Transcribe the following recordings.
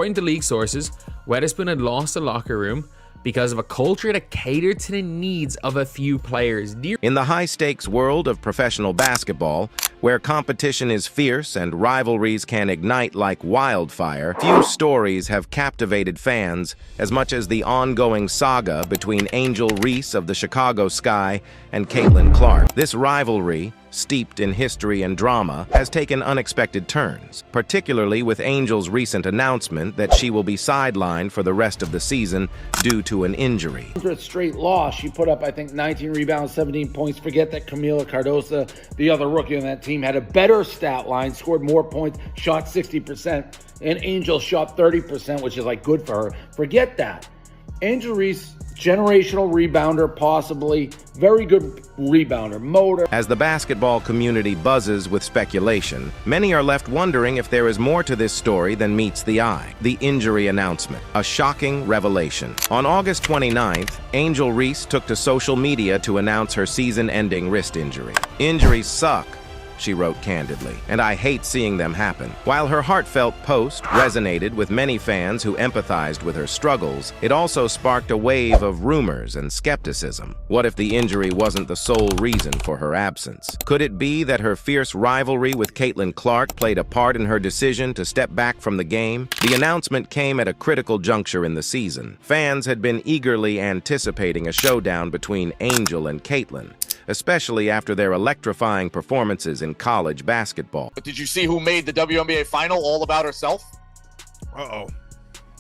According to league sources, Weatherspoon had lost the locker room because of a culture that catered to the needs of a few players. In the high-stakes world of professional basketball, where competition is fierce and rivalries can ignite like wildfire, few stories have captivated fans as much as the ongoing saga between Angel Reese of the Chicago Sky and Caitlin Clark. This rivalry, steeped in history and drama, has taken unexpected turns, particularly with Angel's recent announcement that she will be sidelined for the rest of the season due to an injury. Straight loss. She put up, I think, 19 rebounds, 17 points. Forget that Camila Cardoso, the other rookie on that team, had a better stat line, scored more points, shot 60%, and Angel shot 30%, which is like good for her. Forget that. Angel Reese, generational rebounder, possibly very good rebounder, motor. As the basketball community buzzes with speculation, many are left wondering if there is more to this story than meets the eye. The injury announcement, a shocking revelation. On August 29th, Angel Reese took to social media to announce her season-ending wrist injury. "Injuries suck," she wrote candidly, "and I hate seeing them happen." While her heartfelt post resonated with many fans who empathized with her struggles, it also sparked a wave of rumors and skepticism. What if the injury wasn't the sole reason for her absence? Could it be that her fierce rivalry with Caitlin Clark played a part in her decision to step back from the game? The announcement came at a critical juncture in the season. Fans had been eagerly anticipating a showdown between Angel and Caitlin, especially after their electrifying performances in college basketball. But did you see who made the WNBA final all about herself? Uh-oh.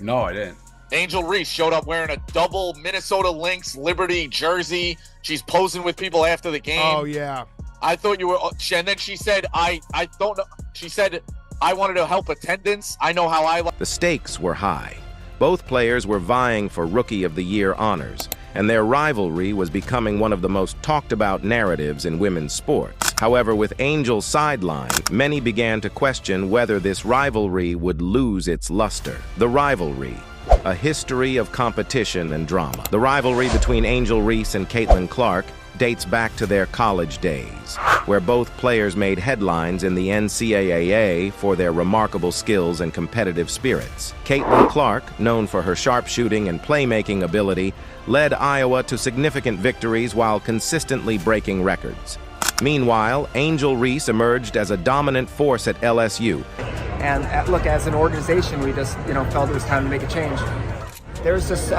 No, I didn't. Angel Reese showed up wearing a double Minnesota Lynx Liberty jersey. She's posing with people after the game. Oh, yeah. I thought you were, and then she said, I don't know. She said, I wanted to help attendance. I know how I like. The stakes were high. Both players were vying for Rookie of the Year honors, and their rivalry was becoming one of the most talked-about narratives in women's sports. However, with Angel's sideline, many began to question whether this rivalry would lose its luster. The rivalry, a history of competition and drama. The rivalry between Angel Reese and Caitlin Clark dates back to their college days, where both players made headlines in the NCAA for their remarkable skills and competitive spirits. Caitlin Clark, known for her sharpshooting and playmaking ability, led Iowa to significant victories while consistently breaking records. Meanwhile, Angel Reese emerged as a dominant force at LSU. And look, as an organization, we just, felt it was time to make a change. There's just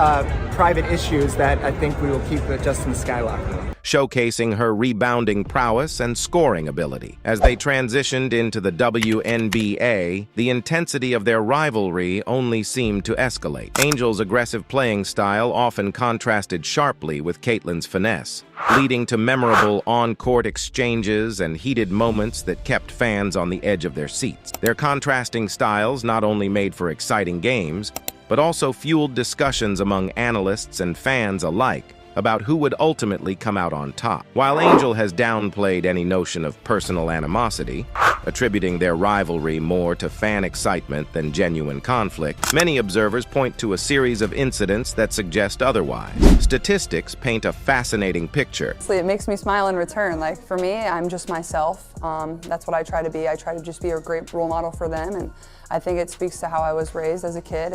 private issues that I think we will keep just in the Skylock room, showcasing her rebounding prowess and scoring ability. As they transitioned into the WNBA, the intensity of their rivalry only seemed to escalate. Angel's aggressive playing style often contrasted sharply with Caitlin's finesse, leading to memorable on-court exchanges and heated moments that kept fans on the edge of their seats. Their contrasting styles not only made for exciting games, but also fueled discussions among analysts and fans alike about who would ultimately come out on top. While Angel has downplayed any notion of personal animosity, attributing their rivalry more to fan excitement than genuine conflict, many observers point to a series of incidents that suggest otherwise. Statistics paint a fascinating picture. It makes me smile in return. Like, for me, I'm just myself. That's what I try to be. I try to just be a great role model for them, and I think it speaks to how I was raised as a kid.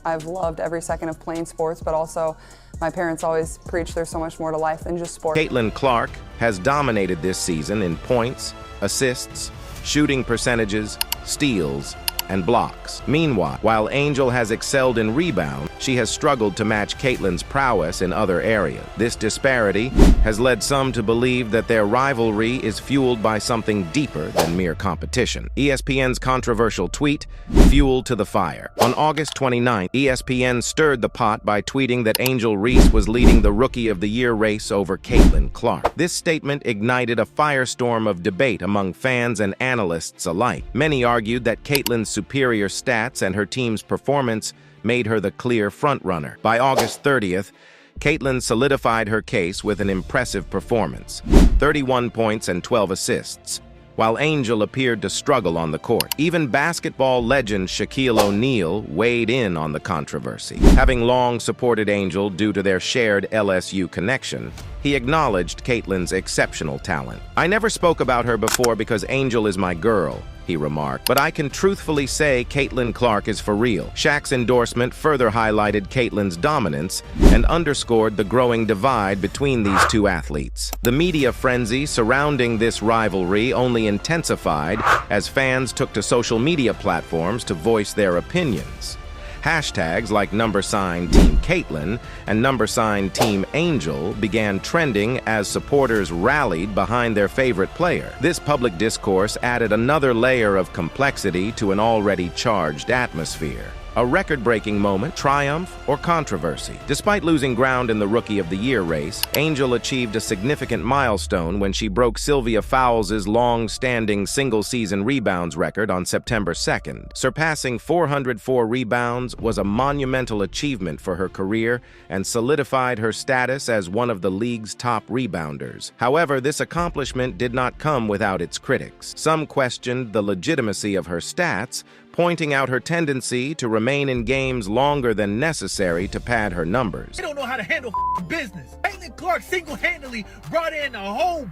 I've loved every second of playing sports, but also my parents always preach there's so much more to life than just sport. Caitlin Clark has dominated this season in points, assists, shooting percentages, steals, and blocks. Meanwhile, while Angel has excelled in rebound, she has struggled to match Caitlin's prowess in other areas. This disparity has led some to believe that their rivalry is fueled by something deeper than mere competition. ESPN's controversial tweet fueled to the fire. On August 29th, ESPN stirred the pot by tweeting that Angel Reese was leading the Rookie of the Year race over Caitlin Clark. This statement ignited a firestorm of debate among fans and analysts alike. Many argued that Caitlin's superior stats and her team's performance made her the clear frontrunner. By August 30th, Caitlin solidified her case with an impressive performance, 31 points and 12 assists, while Angel appeared to struggle on the court. Even basketball legend Shaquille O'Neal weighed in on the controversy. Having long supported Angel due to their shared LSU connection, he acknowledged Caitlin's exceptional talent. "I never spoke about her before because Angel is my girl. he remarked. But I can truthfully say Caitlin Clark is for real. Shaq's endorsement further highlighted Caitlin's dominance and underscored the growing divide between these two athletes. The media frenzy surrounding this rivalry only intensified as fans took to social media platforms to voice their opinions. Hashtags like #Team Caitlin and #Team Angel began trending as supporters rallied behind their favorite player. This public discourse added another layer of complexity to an already charged atmosphere. A record-breaking moment, triumph, or controversy. Despite losing ground in the Rookie of the Year race, Angel achieved a significant milestone when she broke Sylvia Fowles' long-standing single-season rebounds record on September 2nd. Surpassing 404 rebounds was a monumental achievement for her career and solidified her status as one of the league's top rebounders. However, this accomplishment did not come without its critics. Some questioned the legitimacy of her stats, pointing out her tendency to remain in games longer than necessary to pad her numbers. They don't know how to handle business. Caitlin Clark single-handedly brought in a whole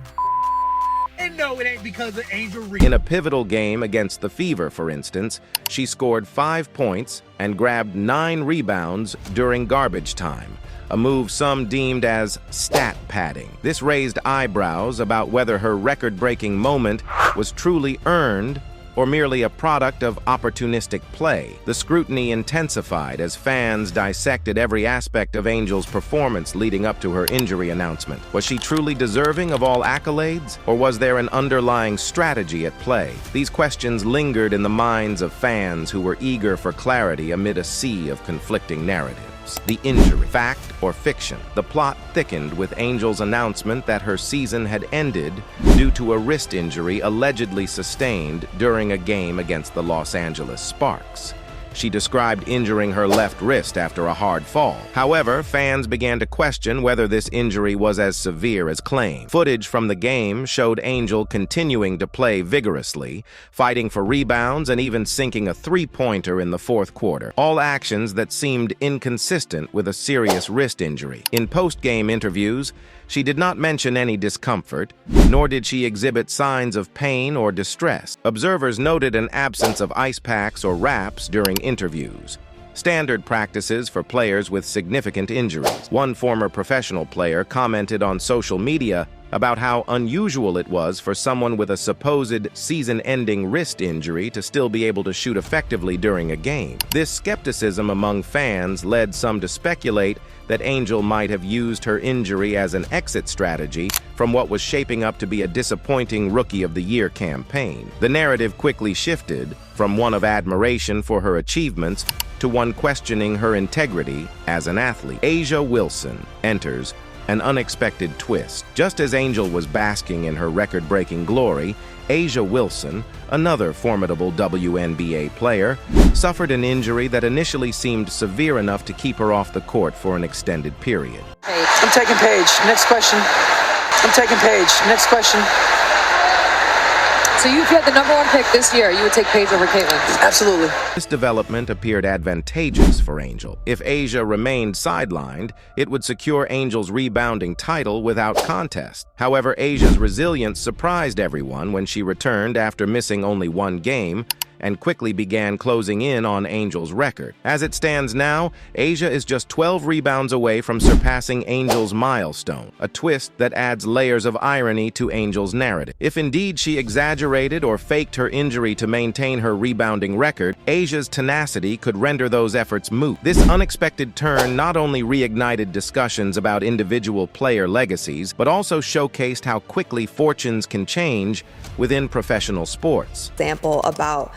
and no, it ain't because of Angel Reese. In a pivotal game against the Fever, for instance, she scored 5 points and grabbed 9 rebounds during garbage time, a move some deemed as stat padding. This raised eyebrows about whether her record-breaking moment was truly earned or merely a product of opportunistic play. The scrutiny intensified as fans dissected every aspect of Angel's performance leading up to her injury announcement. Was she truly deserving of all accolades, or was there an underlying strategy at play? These questions lingered in the minds of fans who were eager for clarity amid a sea of conflicting narratives. The injury, fact or fiction? The plot thickened with Angel's announcement that her season had ended due to a wrist injury allegedly sustained during a game against the Los Angeles Sparks. She described injuring her left wrist after a hard fall. However, fans began to question whether this injury was as severe as claimed. Footage from the game showed Angel continuing to play vigorously, fighting for rebounds and even sinking a three-pointer in the fourth quarter, all actions that seemed inconsistent with a serious wrist injury. In post-game interviews, she did not mention any discomfort, nor did she exhibit signs of pain or distress. Observers noted an absence of ice packs or wraps during interviews, standard practices for players with significant injuries. One former professional player commented on social media about how unusual it was for someone with a supposed season-ending wrist injury to still be able to shoot effectively during a game. This skepticism among fans led some to speculate that Angel might have used her injury as an exit strategy from what was shaping up to be a disappointing Rookie of the Year campaign. The narrative quickly shifted from one of admiration for her achievements to one questioning her integrity as an athlete. A'ja Wilson enters an unexpected twist. Just as Angel was basking in her record-breaking glory, A'ja Wilson, another formidable WNBA player, suffered an injury that initially seemed severe enough to keep her off the court for an extended period. I'm taking Paige. Next question. I'm taking Paige. Next question. So if you had the #1 pick this year, you would take Paige over Caitlin? Absolutely. This development appeared advantageous for Angel. If A'ja remained sidelined, it would secure Angel's rebounding title without contest. However, A'ja's resilience surprised everyone when she returned after missing only 1 game and quickly began closing in on Angel's record. As it stands now, A'ja is just 12 rebounds away from surpassing Angel's milestone, a twist that adds layers of irony to Angel's narrative. If indeed she exaggerated or faked her injury to maintain her rebounding record, A'ja's tenacity could render those efforts moot. This unexpected turn not only reignited discussions about individual player legacies, but also showcased how quickly fortunes can change within professional sports. Example about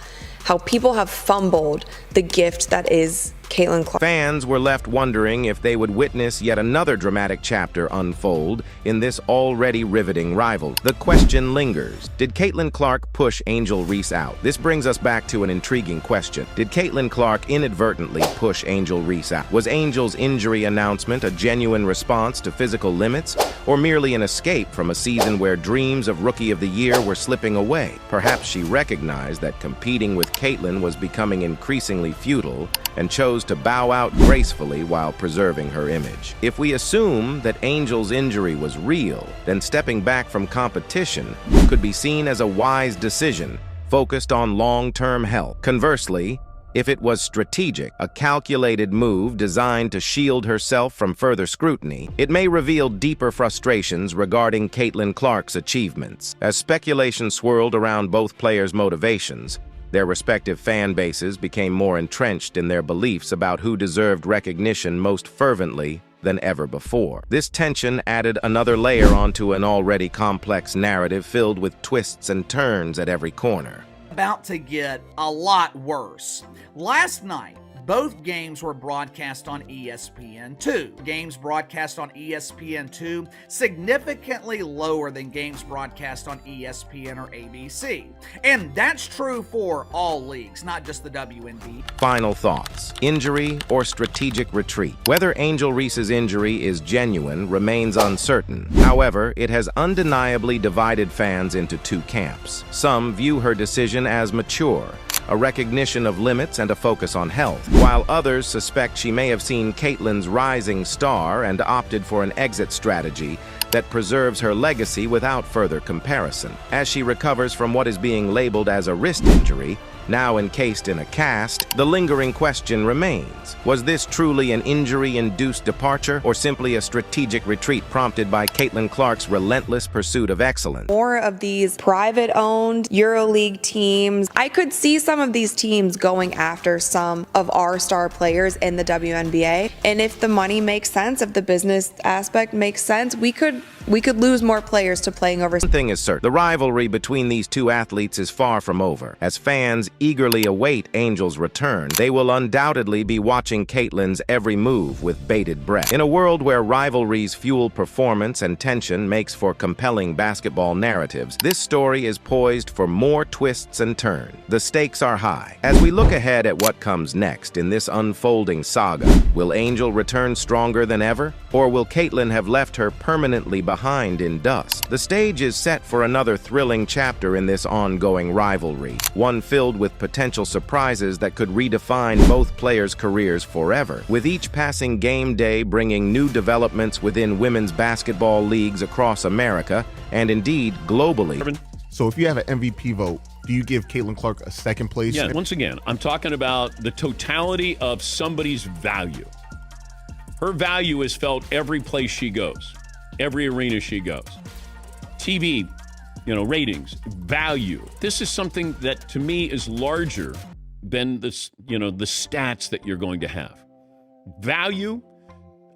how people have fumbled the gift that is Caitlin Clark. Fans were left wondering if they would witness yet another dramatic chapter unfold in this already riveting rivalry. The question lingers: did Caitlin Clark push Angel Reese out? This brings us back to an intriguing question. Did Caitlin Clark inadvertently push Angel Reese out? Was Angel's injury announcement a genuine response to physical limits, or merely an escape from a season where dreams of Rookie of the Year were slipping away? Perhaps she recognized that competing with Caitlin was becoming increasingly futile and chose to bow out gracefully while preserving her image. If we assume that Angel's injury was real, then stepping back from competition could be seen as a wise decision, focused on long-term health. Conversely, if it was strategic, a calculated move designed to shield herself from further scrutiny, it may reveal deeper frustrations regarding Caitlin Clark's achievements. As speculation swirled around both players' motivations, their respective fan bases became more entrenched in their beliefs about who deserved recognition most fervently than ever before. This tension added another layer onto an already complex narrative filled with twists and turns at every corner. About to get a lot worse. Last night, both games were broadcast on ESPN2. Games broadcast on ESPN2 significantly lower than games broadcast on ESPN or ABC. And that's true for all leagues, not just the WNB. Final thoughts. Injury or strategic retreat? Whether Angel Reese's injury is genuine remains uncertain. However, it has undeniably divided fans into two camps. Some view her decision as mature, a recognition of limits and a focus on health, while others suspect she may have seen Caitlin's rising star and opted for an exit strategy that preserves her legacy without further comparison. As she recovers from what is being labeled as a wrist injury, now encased in a cast, the lingering question remains. Was this truly an injury-induced departure or simply a strategic retreat prompted by Caitlin Clark's relentless pursuit of excellence? More of these private-owned EuroLeague teams. I could see some of these teams going after some of our star players in the WNBA. And if the money makes sense, if the business aspect makes sense, we could lose more players to playing over. One thing is certain, the rivalry between these two athletes is far from over. As fans eagerly await Angel's return, they will undoubtedly be watching Caitlin's every move with bated breath. In a world where rivalries fuel performance and tension makes for compelling basketball narratives, this story is poised for more twists and turns. The stakes are high. As we look ahead at what comes next in this unfolding saga, will Angel return stronger than ever? Or will Caitlin have left her permanently behind in dust? The stage is set for another thrilling chapter in this ongoing rivalry, one filled with potential surprises that could redefine both players' careers forever, with each passing game day bringing new developments within women's basketball leagues across America and indeed globally. So if you have an MVP vote, do you give Caitlin Clark a second place? Yeah, once again, I'm talking about the totality of somebody's value. Her value is felt every place she goes, every arena she goes. TV, ratings, value. This is something that to me is larger than this, the stats that you're going to have. Value,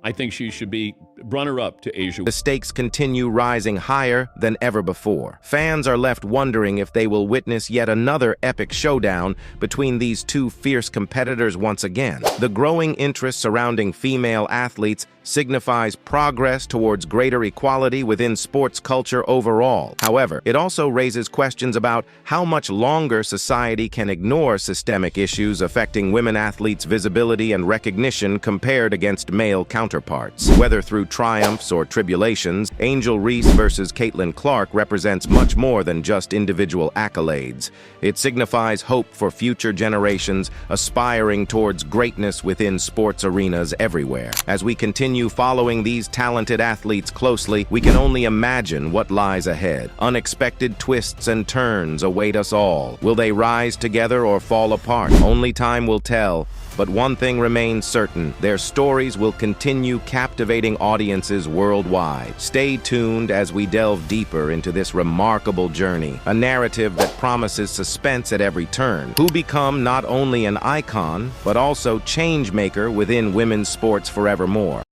I think she should be runner-up to Asia. The stakes continue rising higher than ever before. Fans are left wondering if they will witness yet another epic showdown between these two fierce competitors once again. The growing interest surrounding female athletes signifies progress towards greater equality within sports culture overall. However, it also raises questions about how much longer society can ignore systemic issues affecting women athletes' visibility and recognition compared against male counterparts. Whether through triumphs or tribulations, Angel Reese versus Caitlin Clark represents much more than just individual accolades. It signifies hope for future generations aspiring towards greatness within sports arenas everywhere. As we continue following these talented athletes closely, we can only imagine what lies ahead. Unexpected twists and turns await us all. Will they rise together or fall apart? Only time will tell. But one thing remains certain, their stories will continue captivating audiences worldwide. Stay tuned as we delve deeper into this remarkable journey, a narrative that promises suspense at every turn, who become not only an icon, but also change maker within women's sports forevermore.